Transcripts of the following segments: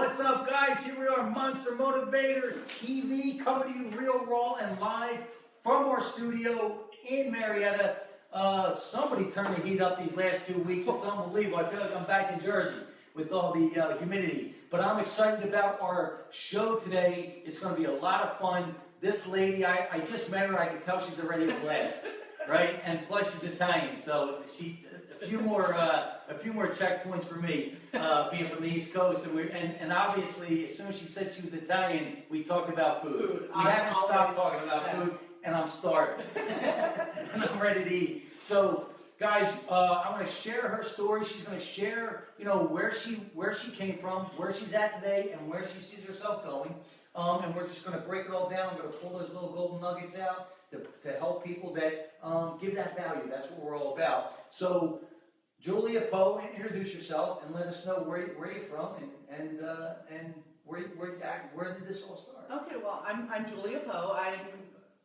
What's up, guys? Here we are, Monster Motivator TV, coming to you real, raw, and live from our studio in Marietta. Somebody turned the heat up these last 2 weeks. It's unbelievable. I feel like I'm back in Jersey with all the humidity. But I'm excited about our show today. It's going to be a lot of fun. This lady, I just met her. I can tell she's already a blast, right? And plus, she's Italian, so she a few more checkpoints for me, being from the East Coast. And obviously, as soon as she said she was Italian, we talked about food. We haven't stopped talking about food, and I'm starving, and I'm ready to eat. So, guys, I'm going to share her story. She's going to share, where she came from, where she's at today, and where she sees herself going. And we're just going to break it all down. We're going to pull those little golden nuggets out to help people that give that value. That's what we're all about. So, Julia Poe, introduce yourself and let us know where you're from and where did this all start? Okay, well, I'm Julia Poe. I'm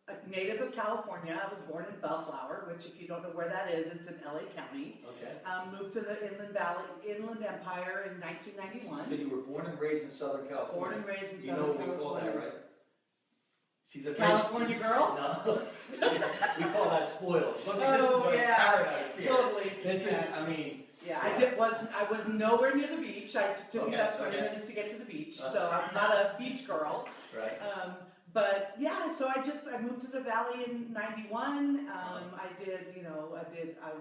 a native of California. I was born in Bellflower, which, if you don't know where that is, it's in LA County. Okay. Moved to the Inland Empire in 1991. So you were born and raised in Southern California. Born and raised in Southern California. You know what we call that, right? She's a California girl? No. We call that spoiled. Look, oh, this is yeah. paradise here. Totally. This is, I mean. Yeah, I was nowhere near the beach. It took me about 20 minutes to get to the beach, so I'm not a beach girl. Right. But yeah, so I moved to the Valley in '91. I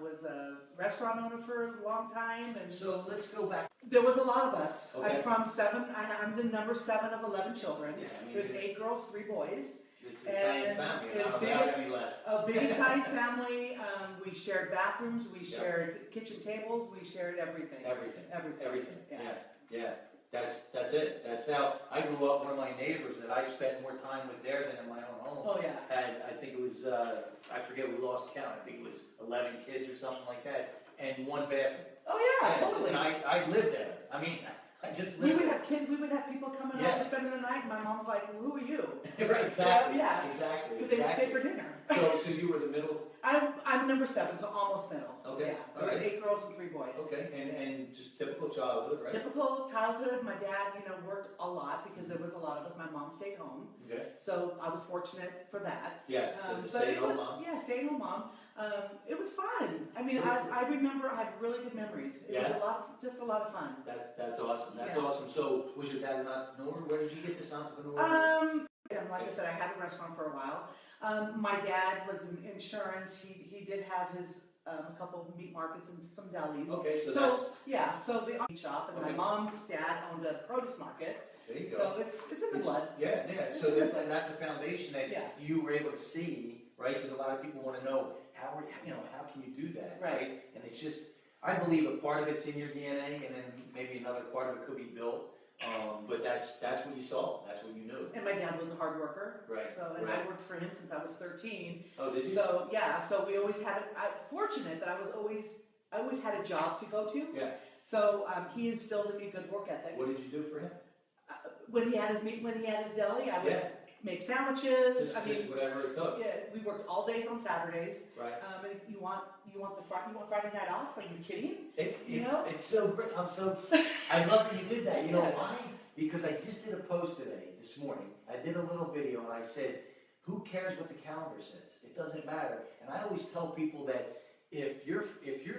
was a restaurant owner for a long time, and so let's go back. There was a lot of us. Okay. I'm the number 7 of 11 children. Yeah, There's 8 girls, 3 boys. It's an Italian family. I don't know any less. A big Italian family. We shared bathrooms. We shared kitchen tables. We shared everything. Everything. Yeah. That's it. That's how I grew up. One of my neighbors that I spent more time with there than in my own home. Oh, yeah. Had, I think it was, I forget, we lost count. I think it was 11 kids or something like that, and 1 bathroom. Oh, yeah, totally. And I lived there. I mean, I just lived there. We would have people coming over spending the night, and my mom's like, well, who are you? Right, exactly. Yeah. Exactly. Because they would stay for dinner. So you were the middle? I'm number 7, so almost middle. Okay. Yeah. There was 8 girls and 3 boys. Okay, and just typical childhood, right? Typical childhood. My dad, worked a lot because there was a lot of us. My mom stayed home. Okay. So I was fortunate for that. Yeah, stay-at-home mom. Yeah, stay-at-home mom. It was fun. I mean, I remember, I have really good memories. It was just a lot of fun. That's awesome. That's awesome. So was your dad an entrepreneur? Where did you get this entrepreneur? Like I said, I had a restaurant for a while. My dad was in insurance. He did have his a couple of meat markets and some delis. Okay, so the meat shop, and my mom's dad owned a produce market. There you go. So it's in the blood. Yeah. So that's a foundation that you were able to see, right? Because a lot of people want to know how can you do that, right? And it's just, I believe a part of it's in your DNA, and then maybe another part of it could be built. But that's what you saw. That's what you knew. And my dad was a hard worker. Right. So I worked for him since I was 13. Oh, did you? So so we always had I'm fortunate that I always had a job to go to. Yeah. So he instilled in me good work ethic. What did you do for him? When he had his deli, I would make sandwiches. Just whatever it took. Yeah, we worked all days on Saturdays. Right. And you want Friday night off? Are you kidding? It's so great. I love that you did that. You know why? Because I just did a post this morning. I did a little video and I said, who cares what the calendar says? It doesn't matter. And I always tell people that if you're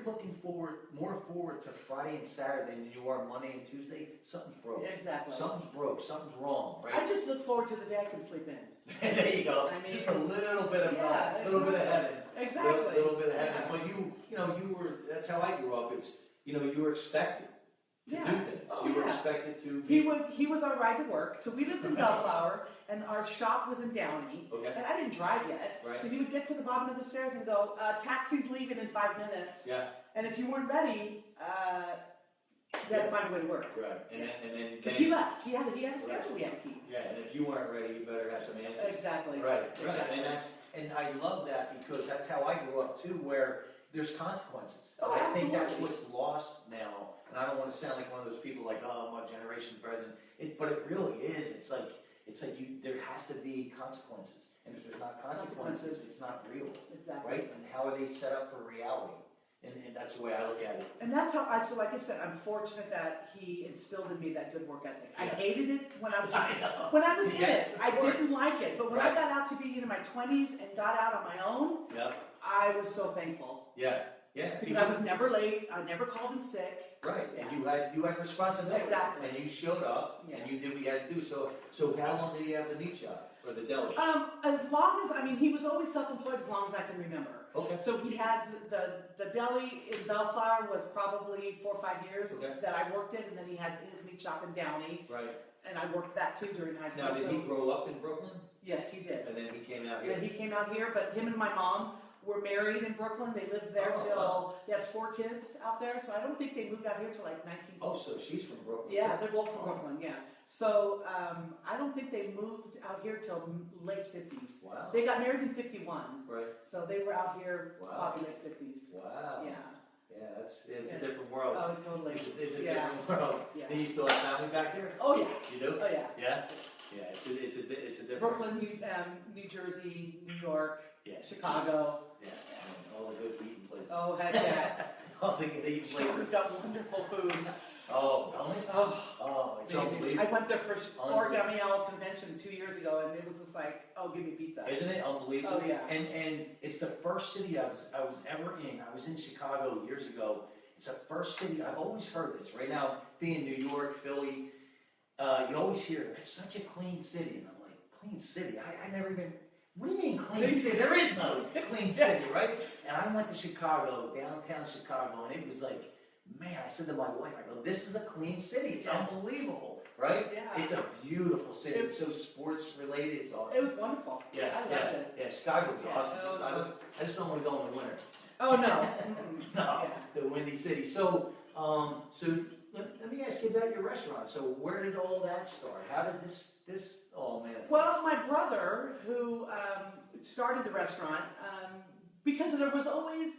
looking more forward to Friday and Saturday than you are Monday and Tuesday, something's broke. Exactly. Something's broke. Something's wrong, right? I just look forward to the day I can sleep in. There you go. Just a little bit of bit of heaven. Exactly. A little bit of heaven. But you were. That's how I grew up. It's you were expected to do things. You were expected to. He was our ride to work. So we lived in Bellflower, and our shop was in Downey. Okay. And I didn't drive yet. Right. So he would get to the bottom of the stairs and go, "Taxi's leaving in 5 minutes." Yeah. And if you weren't ready, you had to find a way to work. Right. And then because he left, he had a schedule we had to keep. Yeah. And if you weren't ready, you better have some answers. Exactly. Right. And I love that because that's how I grew up too, where there's consequences. Oh, I think that's what's lost now. And I don't want to sound like one of those people like, oh, my generation's better than it. But it really is. It's like there has to be consequences. And if there's not consequences, it's not real. Exactly. Right? And how are they set up for reality? And that's the way I look at it. And that's how so like I said, I'm fortunate that he instilled in me that good work ethic. Yeah. I hated it when I was in Yes, it. I didn't like it. But when I got out to be in my 20s and got out on my own, I was so thankful. Yeah. Because I was never late. I never called in sick. Right. Yeah. And you had responsibility. Exactly. And you showed up and you did what you had to do. So how long did you have the meat shop or the deli? As long as he was always self-employed as long as I can remember. Okay. So he had the deli in Bellflower was probably 4 or 5 years that I worked in, and then he had his meat shop in Downey. Right. And I worked that too during high school. Now, did he grow up in Brooklyn? Yes, he did. And then he came out here? And he came out here, but him and my mom were married in Brooklyn. They lived there till, they had 4 kids out there, so I don't think they moved out here till like 1950. Oh, so she's from Brooklyn? Yeah, they're both from Brooklyn, yeah. So, I don't think they moved out here till late 50s. Wow. They got married in 51. Right. So they were out here probably late 50s. Wow. Yeah. Yeah, it's a different world. Oh, totally. It's a different world. Yeah. Do you still have family back here? Oh, yeah. You do? Oh, yeah. Yeah? Yeah, it's a different... Brooklyn, New Jersey, New York, Chicago. Yeah, and all the good eating places. Oh, heck yeah. All the good eating places. Chicago's got wonderful food. Oh, don't it? Oh, it's unbelievable. I went there for Origami Convention 2 years ago, and it was just like, oh, give me pizza. Isn't it unbelievable? Oh, yeah. And it's the first city I was ever in. I was in Chicago years ago. It's the first city, I've always heard this. Right now, being in New York, Philly, you always hear, it's such a clean city. And I'm like, clean city? I never even, what do you mean clean city? There is no clean city, right? And I went to Chicago, downtown Chicago, and it was like, man, I said to my wife, I go, this is a clean city. It's unbelievable, right? Yeah. It's a beautiful city. It's so sports related. It's awesome. It was wonderful. Yeah, I loved it. Yeah, Chicago was awesome. I just don't want to go in the winter. Oh, no. No, the windy city. So, let me ask you about your restaurant. So where did all that start? How did this all manifest? Well, my brother, who started the restaurant, because there was always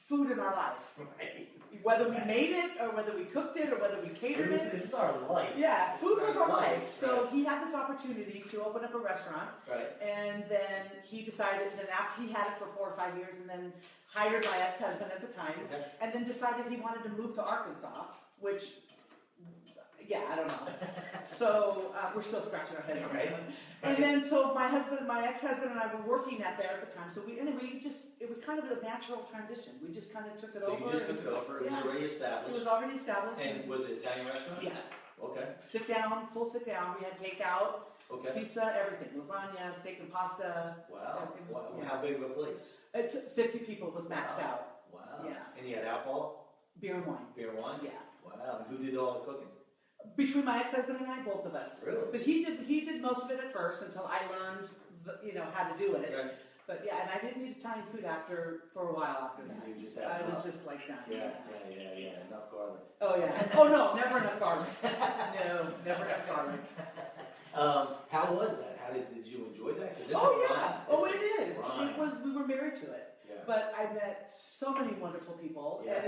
food in our life. Right. Whether we made it, or whether we cooked it, or whether we catered it. It's our life. Yeah, food was our life. So he had this opportunity to open up a restaurant. Right. And then he decided that after he had it for 4 or 5 years, and then hired my ex-husband at the time, and then decided he wanted to move to Arkansas, which, yeah, I don't know. So we're still scratching our heads. Right. And then so my ex-husband and I were working at there at the time. So it was kind of a natural transition. We just kind of took it over. So you just took it over. It was already established. It was already established. And was it Italian restaurant? Yeah. Okay. Full sit down. We had takeout, pizza, everything. Lasagna, steak and pasta. Wow. How big of a place? It took 50 people was maxed out. Wow. Yeah. And you had alcohol? Beer and wine. Beer and wine? Yeah. Wow. And who did all the cooking? Between my ex-husband and I, both of us. Really? But he did most of it at first until I learned, how to do it. Right. But yeah, and I didn't eat Italian food for a while after that. You just I was just like done. Yeah. Enough garlic. Oh yeah. Oh no, never enough garlic. No, never enough garlic. How was that? Did you enjoy that? It's It is. Grind. We were married to it. Yeah. But I met so many wonderful people, and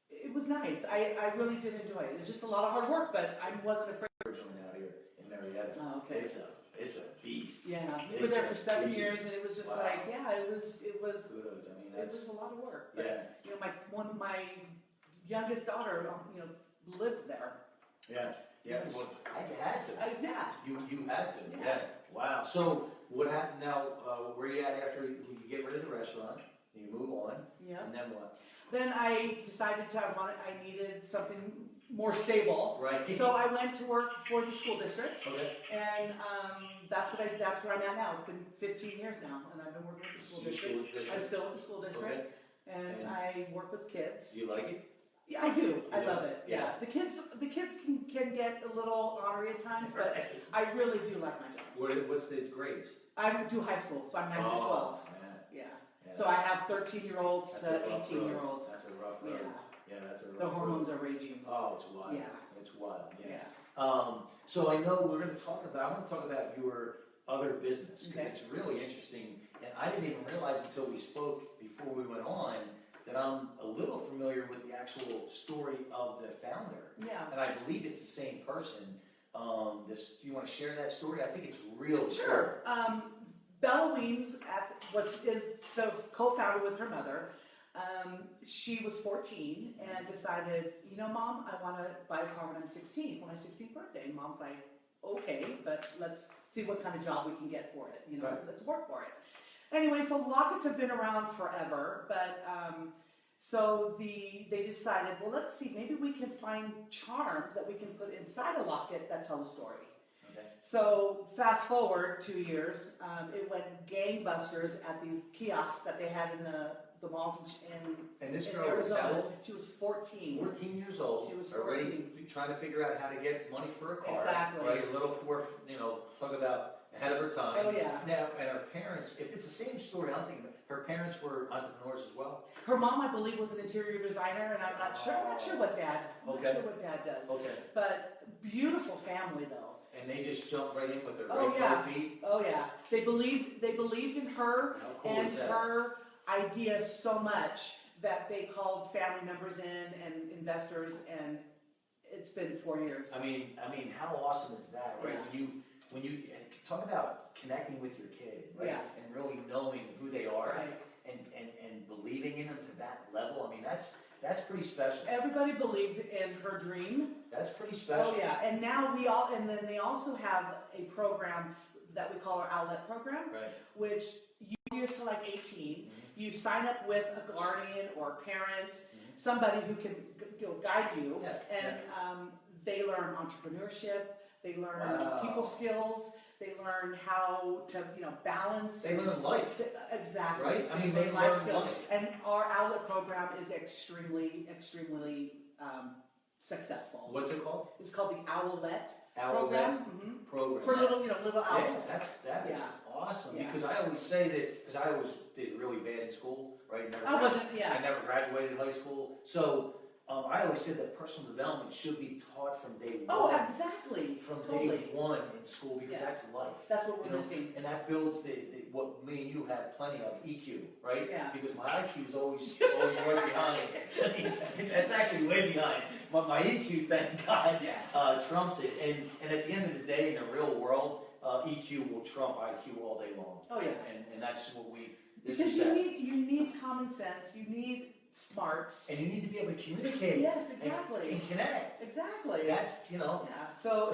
it was nice. I really did enjoy it. It was just a lot of hard work, but I wasn't afraid. Originally out here in Marietta. Oh, okay. It's a beast. Yeah, we were there for 7 years, and it was just like, it was. Kudos. I mean, it was a lot of work. But, yeah. My youngest daughter, lived there. Yeah. Yeah. Well, I had to. Yeah. You had to. Yeah. Wow. So what happened now? Where you at after you get rid of the restaurant? You move on. Yeah. And then what? Then I decided I needed something more stable. Right. So I went to work for the school district. Okay. And that's where I'm at now. It's been 15 years now, and I've been working with the school district. I'm still with the school district, and I work with kids. Do you like it? Yeah, I do. I love it. Yeah. The kids can get a little ornery at times, but I really do like my job. What's the grades? I do high school, so I'm 9 to 12. Yeah. So I have 13-year-olds to 18-year-olds. That's a rough road. Yeah, that's a rough road. The hormones are raging. Oh, it's wild. Yeah. It's wild. Yeah. So I know I want to talk about your other business, because it's really interesting, and I didn't even realize until we spoke before we went on that I'm a little familiar with the actual story of the founder. Yeah. And I believe it's the same person. Do you want to share that story? I think it's real. Sure. Bella Weems is the co-founder with her mother. She was 14 and decided, you know, Mom, I want to buy a car when I'm 16 for my 16th birthday. And Mom's like, okay, but let's see what kind of job we can get for it. You know, let's work for it. Anyway, so lockets have been around forever, but so they decided, well, let's see, maybe we can find charms that we can put inside a locket that tell a story. Okay. So fast forward 2 years, it went gangbusters at these kiosks that they had in the malls in this girl Arizona. She was 14. 14 years old. She was 14. Already trying to figure out how to get money for a car. Exactly. Right, a little talk about ahead of her time. Oh, yeah. Now, and her parents, if it's the same story, I'm thinking her parents were entrepreneurs as well. Her mom, I believe, was an interior designer, and I'm not sure what dad. I'm not sure what dad does. Okay. But beautiful family, though. And they just jumped right in with her. Oh, right yeah. Feet. Oh yeah. They believed in her and her idea so much that they called family members in and investors, and it's been 4 years. I mean, how awesome is that, right? Yeah. When you talk about connecting with your kid, right? Yeah. And really knowing who they are, right. and believing in them to that level. I mean, that's pretty special. Everybody believed in her dream. That's pretty special. Oh yeah, and now and then they also have a program that we call our outlet program, right. Which you use to like 18. Mm-hmm. You sign up with a guardian or parent, somebody who can guide you, and they learn entrepreneurship. They learn people skills. They learn how to, balance. They learn life. Exactly. Right? I mean, they learn life skills. life. And our outlet program is extremely, extremely successful. What's it called? It's called the Owlette program. Program. For little owls. Yeah, that is awesome. Yeah. Because I always say that, because I always did really bad in school, right? I never graduated high school. So I always said that personal development should be taught from day one. Oh, exactly. From day one in school, because that's life. That's what we're missing. And that builds what me and you have plenty of, EQ, right? Yeah. Because my IQ is always way behind. That's actually way behind. But my EQ, thank God, trumps it. And at the end of the day, in the real world, EQ will trump IQ all day long. Oh yeah. And that's what because you need common sense. You need smarts. And you need to be able to communicate. Yes, exactly. And connect. Exactly. That's, Yeah. So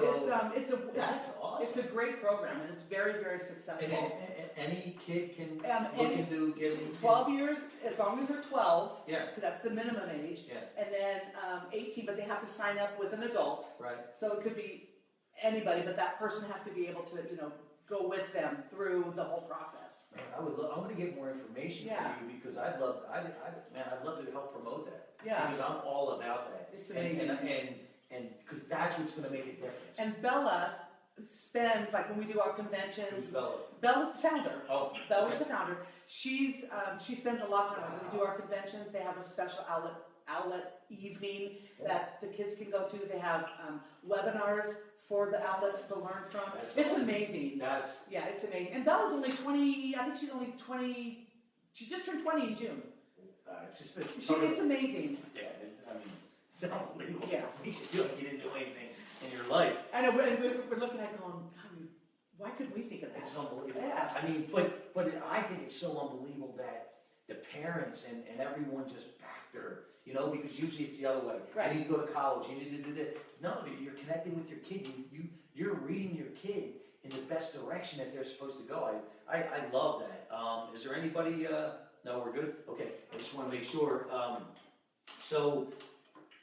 that's awesome. It's a great program, and it's very, very successful. And any kid can look into getting 12 years, as long as they're 12. Yeah. Because that's the minimum age. Yeah. And then 18, but they have to sign up with an adult. Right. So it could be anybody, but that person has to be able to, go with them through the whole process. I want to get more information from you, because I'd love to help promote that. Yeah. Because I'm all about that. It's amazing. And because that's what's going to make a difference. And Bella spends, like when we do our conventions. Who's Bella? Bella's the founder. Oh. Bella's the founder. She spends a lot of time when we do our conventions. They have a special outlet evening that the kids can go to. They have webinars for the outlets to learn from. It's amazing. It's amazing. And Bella's only 20, I think she's only 20, she just turned 20 in June. It's amazing. Yeah, I mean, it's unbelievable. Yeah. It makes you feel like you didn't do anything in your life. I know, we're looking at it going, God, why couldn't we think of that? It's unbelievable. Yeah. I mean, but I think it's so unbelievable that the parents and everyone just backed her. Because usually it's the other way. Right. You need to go to college. You need to do this. No, you're connecting with your kid. You're reading your kid in the best direction that they're supposed to go. I love that. Is there anybody? No, we're good. Okay. I just want to make sure. So,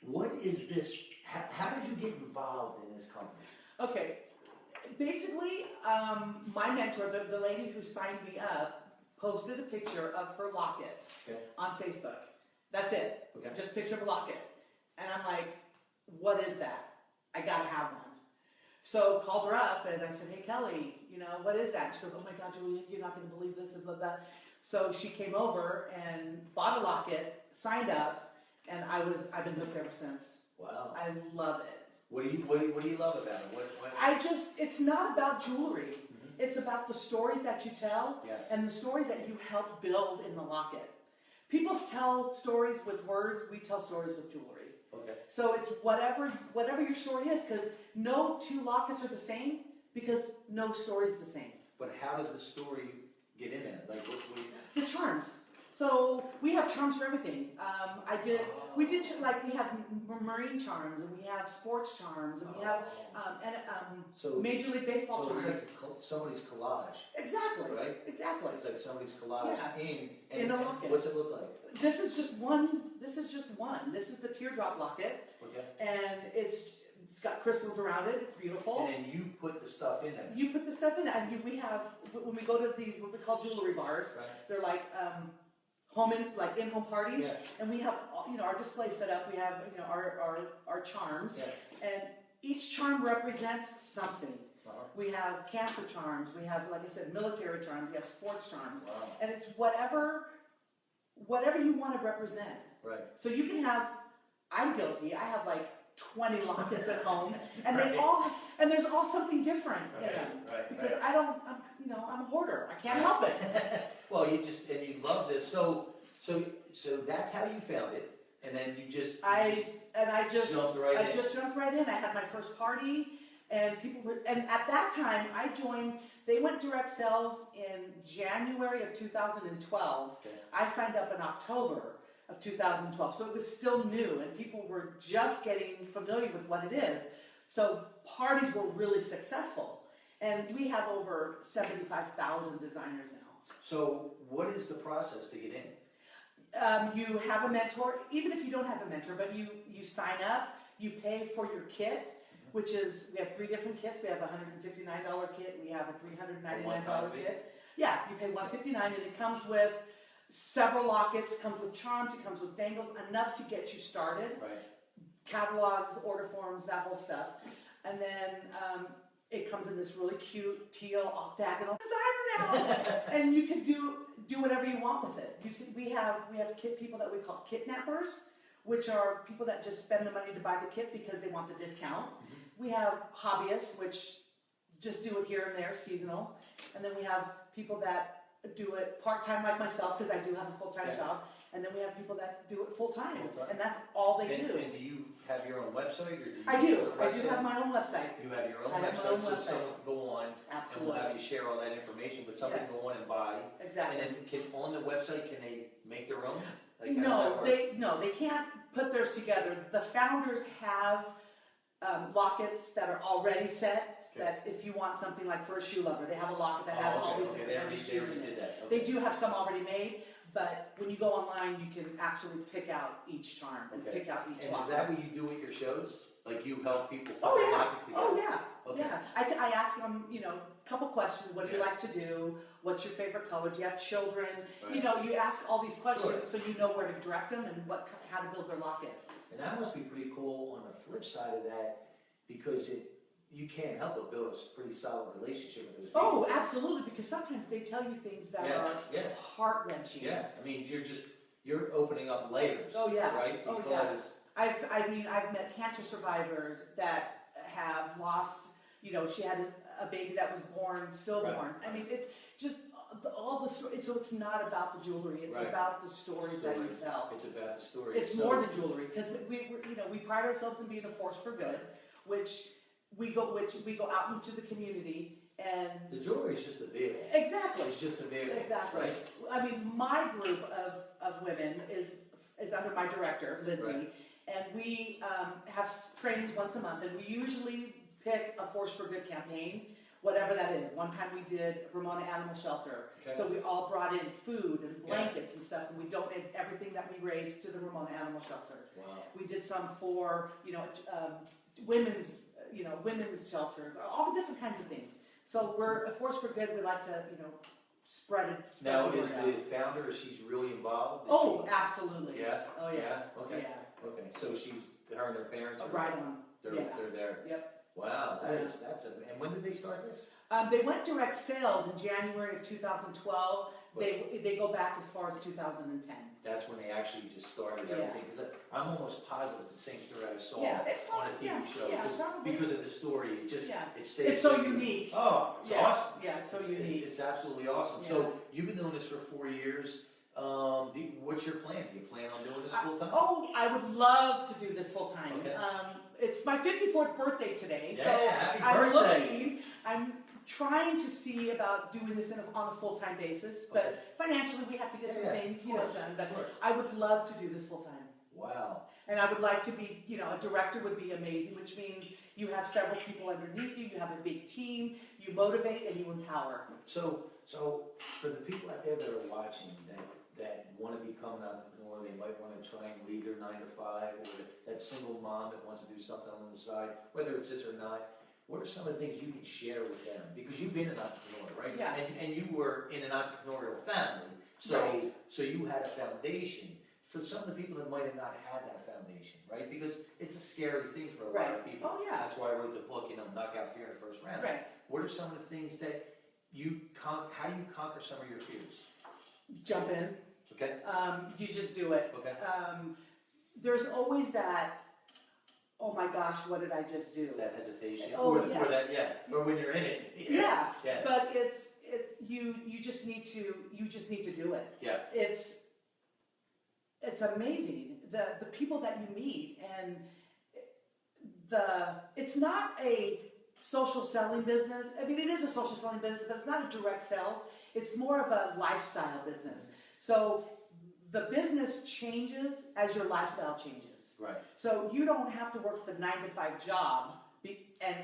what is this? How did you get involved in this company? Okay. Basically, my mentor, the lady who signed me up, posted a picture of her locket on Facebook. That's it. Okay. Just a picture of a locket. And I'm like, what is that? I gotta have one. So called her up and I said, hey Kelly, what is that? She goes, oh my God, Julie, you're not gonna believe this and blah, blah. So she came over and bought a locket, signed up, and I've been hooked ever since. Wow. I love it. What do you love about it? It's not about jewelry. Mm-hmm. It's about the stories that you tell and the stories that you help build in the locket. People tell stories with words, we tell stories with jewelry. Okay. So it's whatever your story is, because no two lockets are the same, because no story is the same. But how does the story get in there? Like the charms. So we have charms for everything. We have marine charms, and we have sports charms, and we have Major League Baseball charms. So it's like somebody's collage. Exactly. Right? Exactly. It's like somebody's collage in a locket. What's it look like? This is just one. This is the teardrop locket. Okay. And it's got crystals around it. It's beautiful. And then you put the stuff in there. You put the stuff in it, and we have, when we go to these what we call jewelry bars, they're like in-home parties, and we have our display set up. We have our charms, and each charm represents something. We have cancer charms. We have, like I said, military charms. We have sports charms, and it's whatever you want to represent. Right. So you can have. I'm guilty. I have like 20 lockets at home, and there's all something different in them. Right. Because I'm a hoarder. I can't help it. Well, you love this. So that's how you found it, and then you just jumped right in. Just jumped right in. I had my first party, and at that time I joined. They went direct sales in January of 2012. Okay. I signed up in October of 2012, so it was still new, and people were just getting familiar with what it is. So parties were really successful, and we have over 75,000 designers now. So what is the process to get in? You have a mentor, even if you don't have a mentor, but you sign up, you pay for your kit, which is, we have 3 different kits. We have a $159 kit, we have a $399 kit. Yeah, you pay $159, and it comes with several lockets, comes with charms, it comes with dangles, enough to get you started. Right. Catalogs, order forms, that whole stuff. And then it comes in this really cute teal octagonal designer now. And you can do whatever you want with it. We have people that we call kitnappers, which are people that just spend the money to buy the kit because they want the discount. We have hobbyists, which just do it here and there, seasonal. And then we have people that do it part-time like myself, because I do have a full-time job. And then we have people that do it full-time, and that's all they do. And do you have your own website? Or do you I do have my own website. You have your own website, so someone can go on, Absolutely. and we'll have you share all that information, but someone can go on and buy. Exactly. And then on the website, can they make their own? Like, No, they can't put theirs together. The founders have lockets that are already set. That if you want something like for a shoe lover, they have a locket that has all these different shoes in it. They do have some already made, but when you go online, you can actually pick out each charm and pick out each locket. Is that what you do at your shows? Like you help people put their lockets together? Oh yeah. Okay. Yeah. I ask them, a couple questions. What do you like to do? What's your favorite color? Do you have children? Right. You ask all these questions so you know where to direct them and how to build their locket. And that must be pretty cool on the flip side of that, because you can't help but build a pretty solid relationship with those people. Oh, absolutely, because sometimes they tell you things that are heart-wrenching. Yeah, I mean, you're opening up layers. Oh yeah. Right? Oh yeah. I've met cancer survivors that have lost, she had a baby that was born stillborn. Right. I mean, it's just all the stories. So it's not about the jewelry. It's about the stories that you tell. It's about the story. It's more than jewelry, because we pride ourselves in being a force for good, which we go out into the community. And the jewelry is just a vehicle. Exactly. It's just a vehicle. Exactly. Right? I mean, my group of women is under my director, Lindsay, and we have trainings once a month, and we usually pick a Force for Good campaign, whatever that is. One time we did Ramona Animal Shelter, so we all brought in food and blankets and stuff, and we donated everything that we raised to the Ramona Animal Shelter. Wow. We did some for women's shelters, all the different kinds of things. So we're a Force for Good. We like to, spread it. Now, is the founder, she's really involved? Absolutely. Yeah? Oh, yeah. Okay. Yeah. Okay. So her and her parents are right on. They're there. Yep. Wow. And when did they start this? They went direct sales in January of 2012. They go back as far as 2010. That's when they actually just started everything. Because I'm almost positive it's the same story I saw on a TV show. Because of the story, it stays. It's so unique. Oh, it's awesome. Yeah, it's so unique. It's absolutely awesome. So you've been doing this for 4 years. What's your plan? Do you plan on doing this full time? I would love to do this full time. Okay. It's my 54th birthday today, Happy birthday. I'm trying to see about doing this on a full-time basis, but financially we have to get some things, done. But I would love to do this full-time. Wow. And I would like to be, a director would be amazing, which means you have several people underneath you, you have a big team, you motivate and you empower. So for the people out there that are watching that want to become an entrepreneur, they might want to try and leave their 9 to 5, or that single mom that wants to do something on the side, whether it's this or not. What are some of the things you can share with them? Because you've been an entrepreneur, right? Yeah. And you were in an entrepreneurial family, so you had a foundation. For some of the people that might have not had that foundation, right? Because it's a scary thing for a lot of people. Oh, yeah. That's why I wrote the book, Knock Out Fear in the First Round. Right. What are some of the things that how do you conquer some of your fears? Jump in. Okay. You just do it. Okay. There's always that, oh my gosh, what did I just do? That hesitation. Oh, or or when you're in it. Yeah. But it's you just need to do it. Yeah. It's amazing the people that you meet, and it's not a social selling business. I mean, it is a social selling business, but it's not a direct sales. It's more of a lifestyle business. So the business changes as your lifestyle changes. Right. So you don't have to work the 9 to 5 job and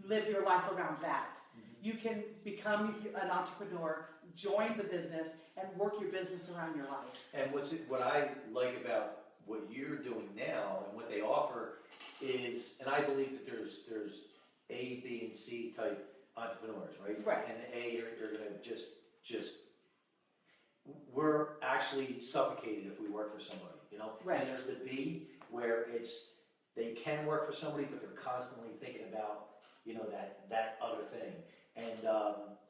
live your life around that. Mm-hmm. You can become an entrepreneur, join the business, and work your business around your life. And what I like about what you're doing now and what they offer is, and I believe that there's A, B, and C type entrepreneurs, right? Right. And the A, you're going to just we're actually suffocated if we work for somebody, Right. And there's the B, where they can work for somebody, but they're constantly thinking about, that other thing. And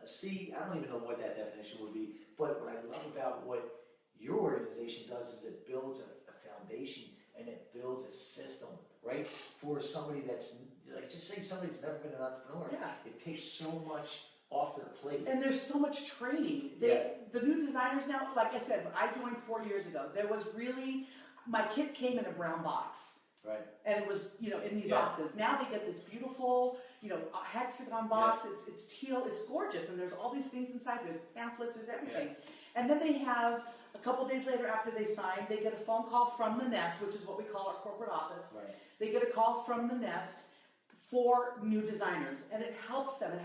C, I don't even know what that definition would be, but what I love about what your organization does is it builds a foundation and it builds a system, right? For somebody that's, like, just say somebody that's never been an entrepreneur. Yeah. It takes so much off their plate. And there's so much training. The new designers now, like I said, I joined 4 years ago. There was really, my kit came in a brown box. Right. And it was, in these boxes. Now they get this beautiful, hexagon box. Yeah. It's teal. It's gorgeous. And there's all these things inside. There's pamphlets. There's everything. Yeah. And then they have, a couple days later after they sign, they get a phone call from the Nest, which is what we call our corporate office. Right. They get a call from the Nest for new designers. And it helps them. It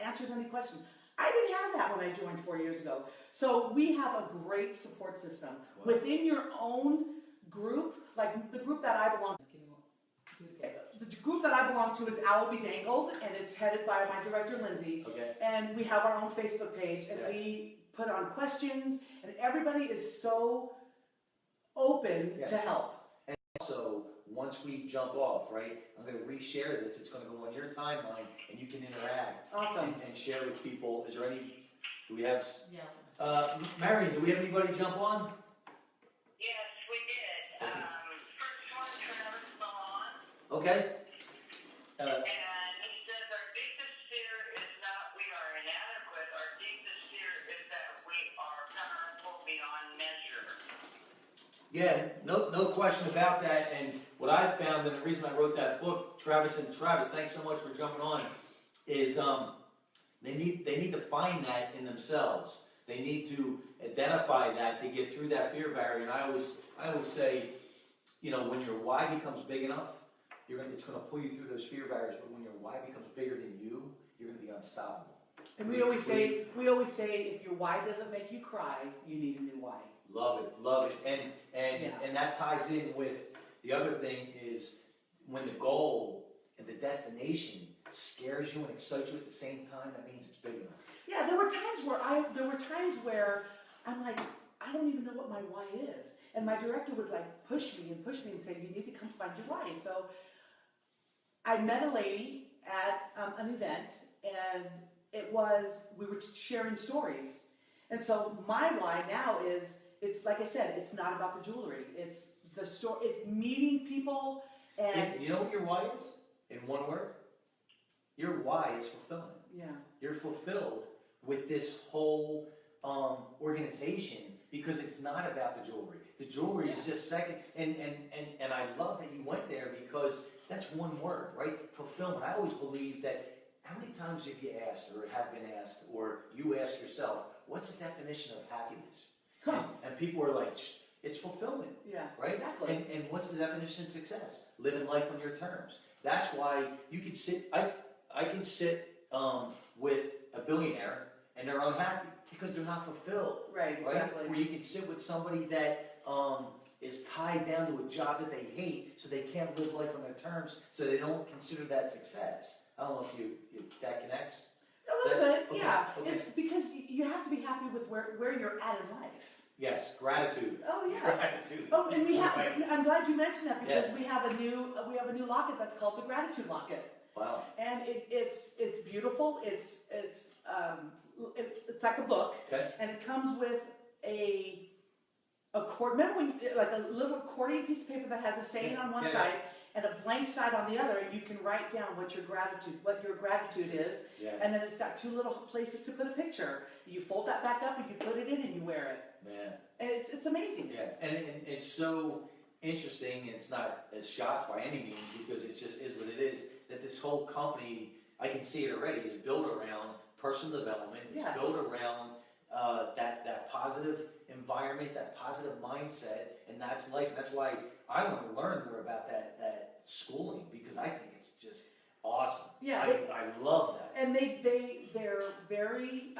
answers any questions. I didn't have that when I joined 4 years ago. So we have a great support system. Wow. Within your own group, like the group that I belong to. The group that I belong to is Owl Be Dangled, and it's headed by my director, Lindsay. Okay. And we have our own Facebook page, and we put on questions, and everybody is so open to help. And also, once we jump off, right, I'm going to reshare this. It's going to go on your timeline, and you can interact. Awesome. And share with people. Is there any, do we have, Marion, do we have anybody jump on? Yes, we did. First one, Travis Milan. Okay. And he says, our deepest fear is not we are inadequate. Our deepest fear is that we are powerful beyond measure. Yeah, no question about that. And what I've found, and the reason I wrote that book, Travis, thanks so much for jumping on, is they need to find that in themselves. They need to identify that to get through that fear barrier. And I always say, when your why becomes big enough, it's going to pull you through those fear barriers. But when your why becomes bigger than you, you're going to be unstoppable. And we always say, if your why doesn't make you cry, you need a new why. Love it. And that ties in with the other thing is when the goal and the destination scares you and excites you at the same time, that means it's big enough. Yeah, there were times where I'm like, I don't even know what my why is. And my director would push me and say, you need to come find your why. And so I met a lady at an event, and we were sharing stories. And so my why now is, it's like I said, it's not about the jewelry. It's the story. It's meeting people. And you know what your why is? In one word? Your why is fulfillment. Yeah. You're fulfilled with this whole organization because it's not about the jewelry. The jewelry is just second. And I love that you went there because that's one word, right? Fulfillment. I always believe that how many times have you asked or have been asked or you ask yourself, what's the definition of happiness? And people are like, it's fulfillment. Yeah, right? exactly. And what's the definition of success? Living life on your terms. That's why you can sit, I can sit with a billionaire and they're unhappy because they're not fulfilled. Right, exactly. Or you can sit with somebody that is tied down to a job that they hate, so they can't live life on their terms, so they don't consider that success. I don't know if that connects. A little bit, okay, yeah. okay. It's because you have to be happy with where you're at in life. Yes, gratitude. Oh yeah. Gratitude. Oh, and we have. Right. I'm glad you mentioned that because Yes. we have a new locket that's called the gratitude locket. Wow. And it's beautiful. It's like a book. Okay. And it comes with a cord. Remember when like a little accordion piece of paper that has a saying on one side and a blank side on the other, and you can write down what your gratitude is. Yeah. And then it's got two little places to put a picture. You fold that back up and you put it in and you wear it. Man. And it's amazing. Yeah, and it's so interesting. It's not as shocked by any means because it just is what it is. That this whole company, I can see it already, is built around personal development. It's built around that positive environment, that positive mindset, and that's life. And that's why I want to learn more about that schooling because I think it's just awesome. Yeah, I love that. And they're very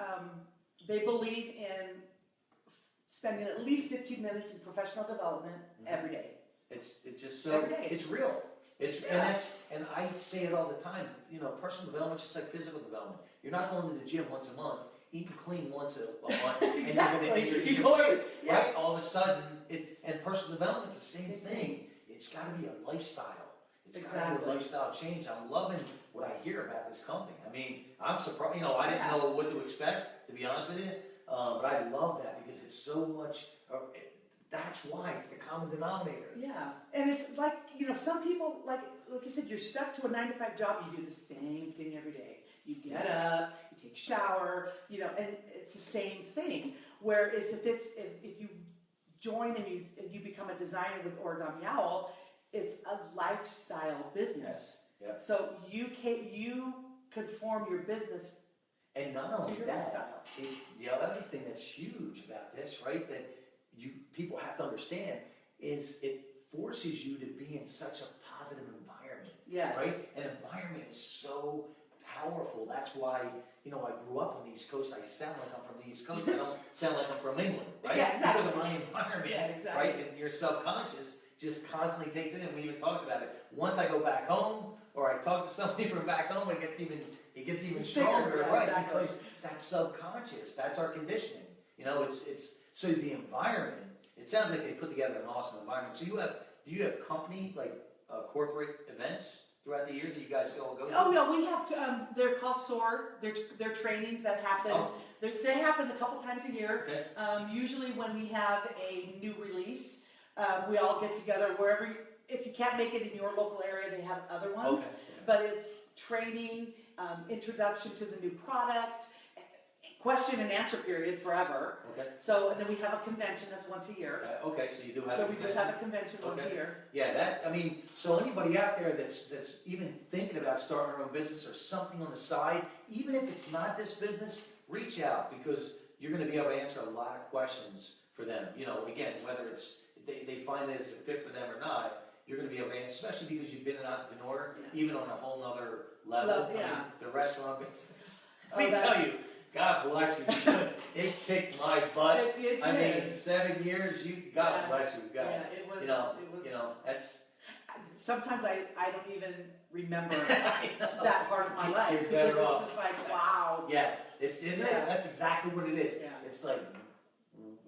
they believe in spending at least 15 minutes in professional development every day. It's just so it's real. And I say it all the time. You know, personal development is just like physical development. You're not going to the gym once a month, eating clean once a month, exactly. and you're fit, right? All of a sudden, and personal development's the same thing. It's got to be a lifestyle. It's got to be a lifestyle change. I'm loving what I hear about this company. I mean, I'm surprised. You know, I didn't know what to expect, to be honest with you. But I love that because it's so much. That's why it's the common denominator. Yeah, and it's like, you know, some people, like you said, you're stuck to a 9-to-5 job. You do the same thing every day. You get up, you take a shower, you know, and it's the same thing. Whereas if you join and you become a designer with Origami Owl, it's a lifestyle business. Yeah. So you conform your business. And not only that, the other thing that's huge about this, right, that people have to understand is it forces you to be in such a positive environment. Yes. Right? An environment is so powerful. That's why, you know, I grew up on the East Coast. I sound like I'm from the East Coast. I don't sound like I'm from England, right? Yeah, exactly. Because of my environment, right? And your subconscious just constantly takes it in. We even talked about it. Once I go back home, or I talk to somebody from back home, it gets even stronger, right? Exactly. Because that's subconscious. That's our conditioning. You know, it's so the environment. It sounds like they put together an awesome environment. So do you have company like corporate events throughout the year that you guys all go to? Oh no, we have to. They're called SOAR. They're trainings that happen. Oh. They happen a couple times a year. Okay. Usually when we have a new release, we all get together wherever. If you can't make it in your local area, they have other ones. Okay. But it's training, introduction to the new product, question and answer period forever. Okay. So, and then we have a convention that's once a year. Okay, so you do have. So we do have a convention once a year. Yeah, so anybody out there that's even thinking about starting their own business or something on the side, even if it's not this business, reach out because you're going to be able to answer a lot of questions for them. You know, again, whether it's they find that it's a fit for them or not. You're going to be able to answer, especially because you've been an entrepreneur, even on a whole nother level. I mean, the restaurant business. Let me tell you, God bless you, because it kicked my butt. It I mean, 7 years, God bless you. God, it was, you know, that's. Sometimes I don't even remember that part of my life. You're better because off. It's just like, wow. Yes, isn't it? That's exactly what it is. Yeah. It's like,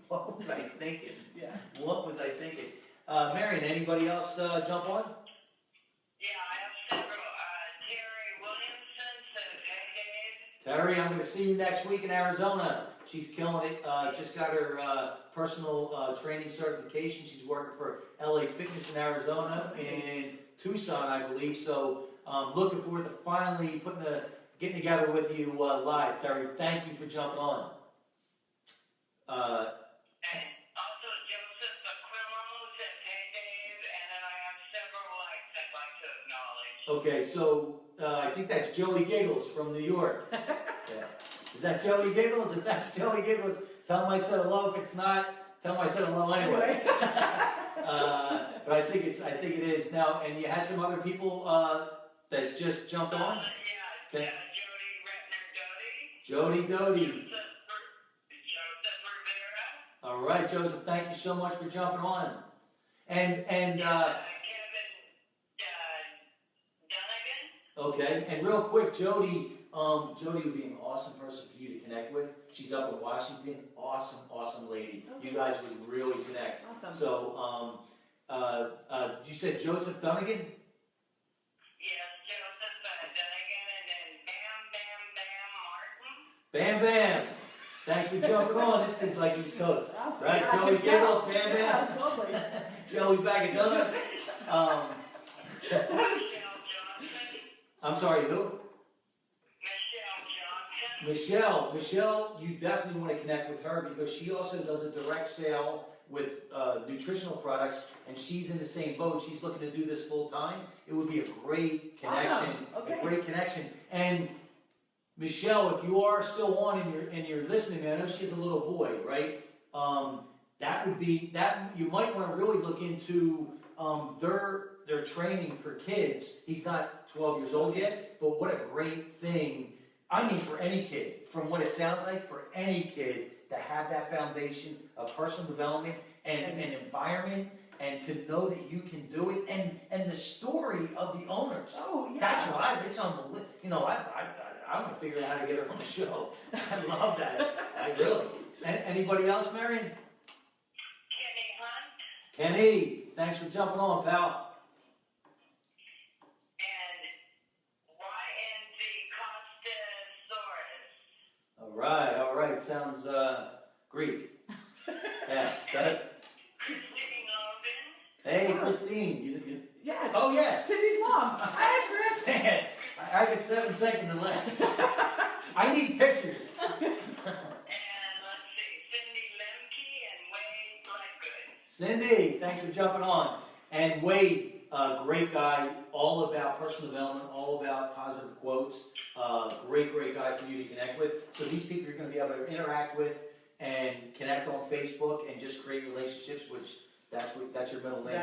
what was I thinking? What was I thinking? Marion, anybody else jump on? Yeah, I have several. Terry Williamson says, hey, Dave. Terry, I'm going to see you next week in Arizona. She's killing it. Just got her personal training certification. She's working for LA Fitness in Arizona and Tucson, I believe. So looking forward to finally getting together with you live. Terry, thank you for jumping on. Okay, so I think that's Joey Giggles from New York. Yeah. Is that Joey Giggles? If that's Joey Giggles, tell him I said hello. If it's not, tell him I said hello anyway. But I think it is now. And you had some other people that just jumped on. Yeah, Okay. Jody Retner Doty. Jody Doty. Joseph Rivera. All right, Joseph. Thank you so much for jumping on. And Kevin Dunnigan. Okay, and real quick, Jody would be an awesome person for you to connect with. She's up in Washington. Awesome lady. Okay. You guys would really connect. Awesome. So, you said Joseph Dunnigan? Yes, Joseph Dunnigan, and then Bam Martin. Bam Bam. Thanks for jumping on. This is like East Coast, Awesome. right? Yeah, Joey Giggles, Bam Bam. Yeah, totally. Joey Bag of Donuts. Michelle Johnson. I'm sorry, who? Michelle Johnson. Michelle, you definitely want to connect with her because she also does a direct sale with nutritional products, and she's in the same boat. She's looking to do this full time. It would be a great connection. Awesome. Okay. A great connection. And Michelle, if you are still on and you're listening, I know she has a little boy, right? That would be that you might want to really look into their training for kids. He's not 12 years old yet, but what a great thing. I mean, for any kid, from what it sounds like, for any kid to have that foundation of personal development and environment, and to know that you can do it, and the story of the owners. Oh, yeah. That's what it's unbelievable. You know, I'm gonna figure out how to get her on the show. I love that. I really. And anybody else, Marion? Kenny Hunt. Kenny, thanks for jumping on, pal. All right. Sounds Greek. Yeah, that's. Christine Logan. Hey, Christine. Yeah. Oh, yeah. Cindy's mom. Hi, Chris. Man, I got 7 seconds left. I need pictures. And let's see, Cindy Lemke and Wade Blackgood. Cindy, thanks for jumping on. And Wade, great guy, all about personal development, all about positive quotes. Great guy for you to connect with. So these people you're going to be able to interact with and connect on Facebook and just create relationships, which that's your middle name.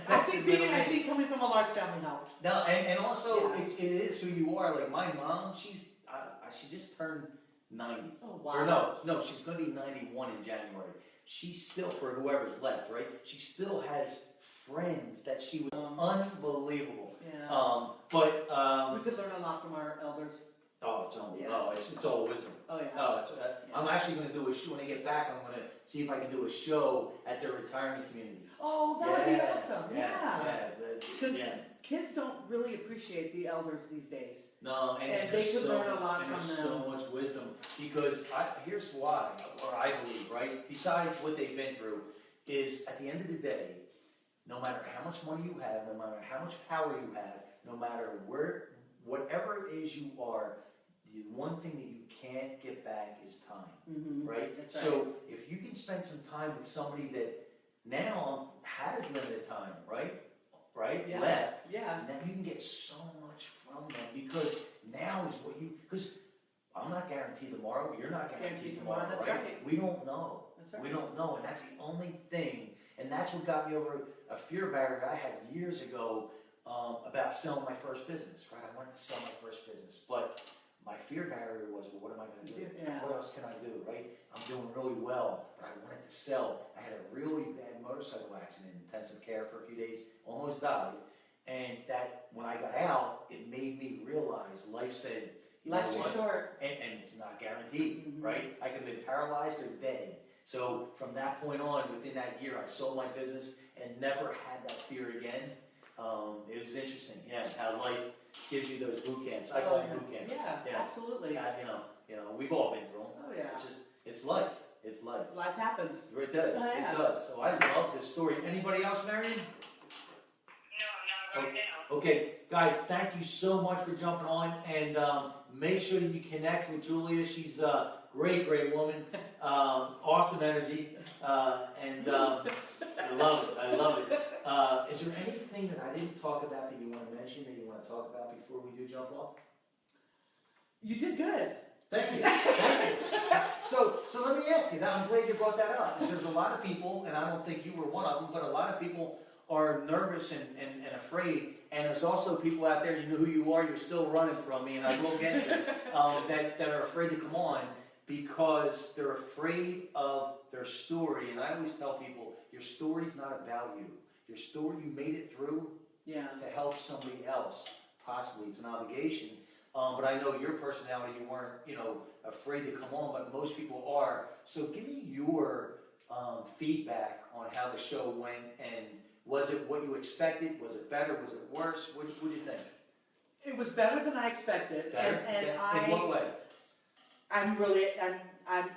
I think coming from a large family helped. No, and also Yeah. it is who you are. Like my mom, she just turned 90. Oh, wow. Or no, she's going to be 91 in January. She still, for whoever's left, right? She still has friends that she was unbelievable. Yeah. But we could learn a lot from our elders. oh, it's all wisdom. Oh, yeah. I'm actually going to do a show when I get back. I'm going to see if I can do a show at their retirement community. Oh, that would be awesome. Yeah. Because Yeah. kids don't really appreciate the elders these days. No, and they could so, learn a lot and from there's them. so much wisdom because here's why, or I believe, right? Besides what they've been through, is at the end of the day, no matter how much money you have, no matter how much power you have, no matter whatever it is you are, the one thing that you can't get back is time, Mm-hmm. right? That's right. So if you can spend some time with somebody that now has limited time, right? Yeah. Left. Yeah. Now you can get so much from them because now is what because I'm not guaranteed tomorrow, you're not guaranteed tomorrow, That's right. We don't know. That's right. We don't know, and that's the only thing, and that's what got me over a fear barrier I had years ago about selling my first business, right? I wanted to sell my first business, but my fear barrier was, well, what am I going to do? Yeah. What else can I do, right? I'm doing really well, but I wanted to sell. I had a really bad motorcycle accident, intensive care for a few days, almost died. And that, when I got out, it made me realize life said, Life's too short. And it's not guaranteed, Mm-hmm. right? I could have been paralyzed or dead. So from that point on, within that year, I sold my business and never had that fear again. It was interesting, yeah, how life gives you those boot camps. I call them boot camps. Yeah, absolutely. You know, we've all been through them. Oh, yeah. It's life. It's life. Life happens. It does. Oh, yeah. It does. So I love this story. Anybody else, Marion? No, not right now. Okay, guys, thank you so much for jumping on, and make sure that you connect with Julia. She's a great, great woman, awesome energy, and I love it. I love it. Is there anything that I didn't talk about that you want to mention, that you want to talk about before we do jump off? You did good. Thank you. Thank you. So let me ask you. Now, I'm glad you brought that up, because there's a lot of people, and I don't think you were one of them, but a lot of people are nervous and afraid, and there's also people out there, you know who you are, you're still running from me, and I will get you, that are afraid to come on because they're afraid of their story. And I always tell people, your story's not about you. Your story, you made it through to help somebody else. Possibly it's an obligation, but I know your personality, you weren't, afraid to come on, but most people are. So give me your feedback on how the show went, and was it what you expected? Was it better? Was it worse? What do you think? It was better than I expected. Better? And in what way? I'm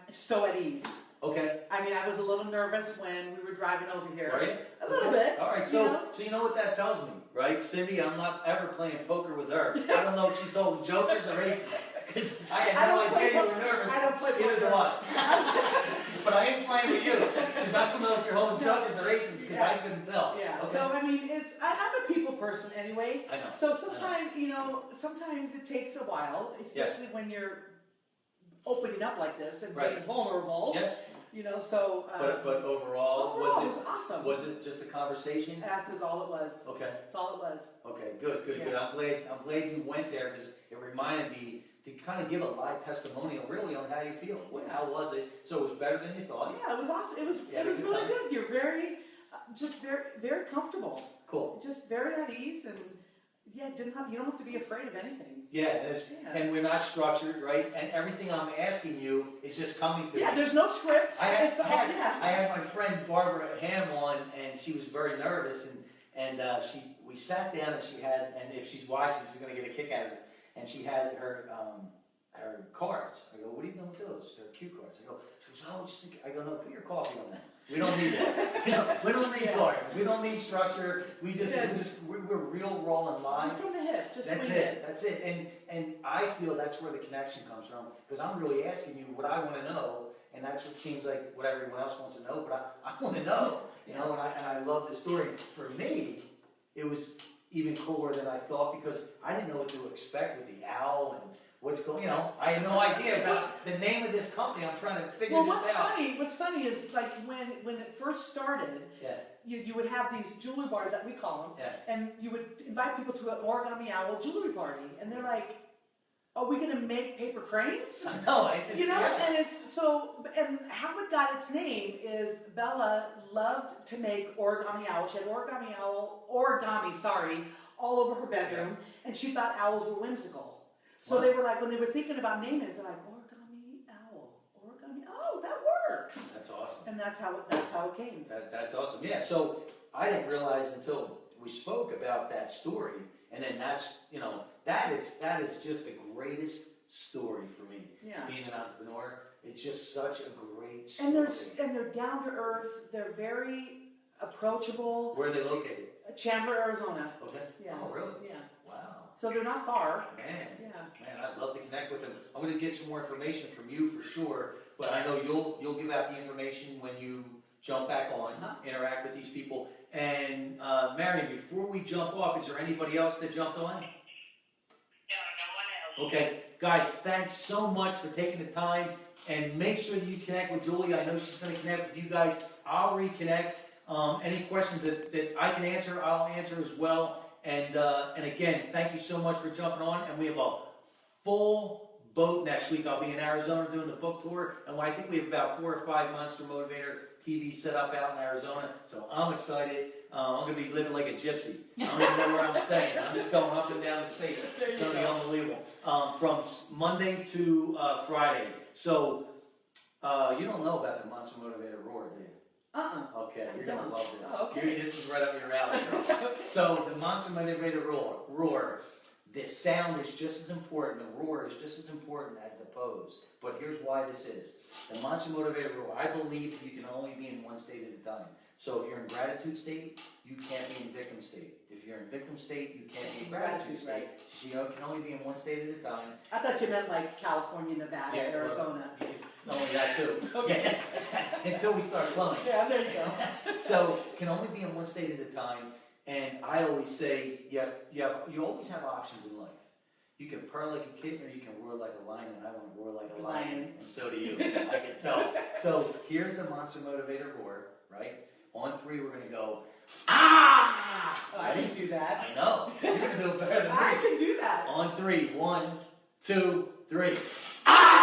so at ease. Okay. I mean, I was a little nervous when we were driving over here. Right? A little bit. All right, so you know what that tells me, right? Cindy, I'm not ever playing poker with her. I don't know if she's holding jokers or aces. Because I had no idea you were nervous. I don't play poker. Neither do I. But I am playing with you. Because I don't know if you're holding jokers or aces, because I couldn't tell. Yeah. Okay. So, I mean, I'm a people person anyway. I know. So sometimes, sometimes it takes a while, especially when you're opening up like this and being vulnerable. Yes. So. But overall, it was awesome. Was it just a conversation? That's all it was. Okay. That's all it was. Okay, good. I'm glad you went there, because it reminded me to kind of give a live testimonial really on how you feel. How was it? So it was better than you thought? Yeah, it was awesome. It was really good. You're very, just very, very comfortable. Cool. Just very at ease, and you don't have to be afraid of anything. Yeah, and we're not structured, right? And everything I'm asking you is just coming to me. Yeah, there's no script. I had my friend Barbara Ham on, and she was very nervous, and we sat down, and she had, and if she's watching, she's going to get a kick out of this, and she had her cards. I go, what are you doing with those? They're cue cards. I go, she goes, I go, no, put your coffee on that. We don't need that. We don't need cards. We don't need structure. We're real, raw, and live. From the hip. That's it. And I feel that's where the connection comes from, because I'm really asking you what I want to know, and that's what seems like what everyone else wants to know, but I want to know, and I love this story. For me, it was even cooler than I thought, because I didn't know what to expect with the owl and what's going, I had no idea about the name of this company. I'm trying to figure this out. What's funny is, like, when it first started, you would have these jewelry bars that we call them, and you would invite people to an Origami Owl jewelry party, and they're like, are we going to make paper cranes? No, and it's so, and how it got its name is Bella loved to make origami owls. She had origami all over her bedroom, and she thought owls were whimsical. So they were like, when they were thinking about naming it, they're like, origami owl, that works. That's awesome. And that's how it came. That's awesome. Yeah. So I didn't realize until we spoke about that story, and then that is just the greatest story for me. Yeah. Being an entrepreneur, it's just such a great story. And they're down to earth. They're very approachable. Where are they located? Chandler, Arizona. Okay. Yeah. Oh, really? Yeah. Wow. So they're not far. Man, I'd love to connect with them. I'm going to get some more information from you for sure, but I know you'll give out the information when you jump back on, interact with these people. And Marion, before we jump off, is there anybody else that jumped on? No one else. Okay, guys, thanks so much for taking the time, and make sure that you connect with Julie. I know she's going to connect with you guys. I'll reconnect. Any questions that I can answer, I'll answer as well. And again, thank you so much for jumping on. And we have a full boat next week. I'll be in Arizona doing the book tour, and I think we have about 4 or 5 Monster Motivator TV set up out in Arizona. So I'm excited. I'm going to be living like a gypsy. I don't even know where I'm staying. I'm just going up and down the state. It's going to be unbelievable. From Monday to Friday. So you don't know about the Monster Motivator Roar, do you? Okay, you're going to love this. Oh, okay. This is right up your alley. So the Monster Motivator Roar, the sound is just as important, the roar is just as important as the pose. But here's why this is. The Monster Motivator Roar, I believe you can only be in one state at a time. So if you're in gratitude state, you can't be in victim state. If If you're in victim state, you can't be in gratitude state. Right. You can only be in one state at a time. I thought you meant like California, Nevada, Arizona. Not only that too. Okay. Yeah. Until we start flowing. Yeah, there you go. So can only be in one state at a time. And I always say you always have options in life. You can purr like a kitten or you can roar like a lion, and I want to roar like a lion, and so do you. I can tell. So here's the Monster Motivator roar, right? On 3, we're going to go, ah! Oh, I can do that. I know. You're going to do it better than me. I can do that. On 3, 1, 2, 3. Ah!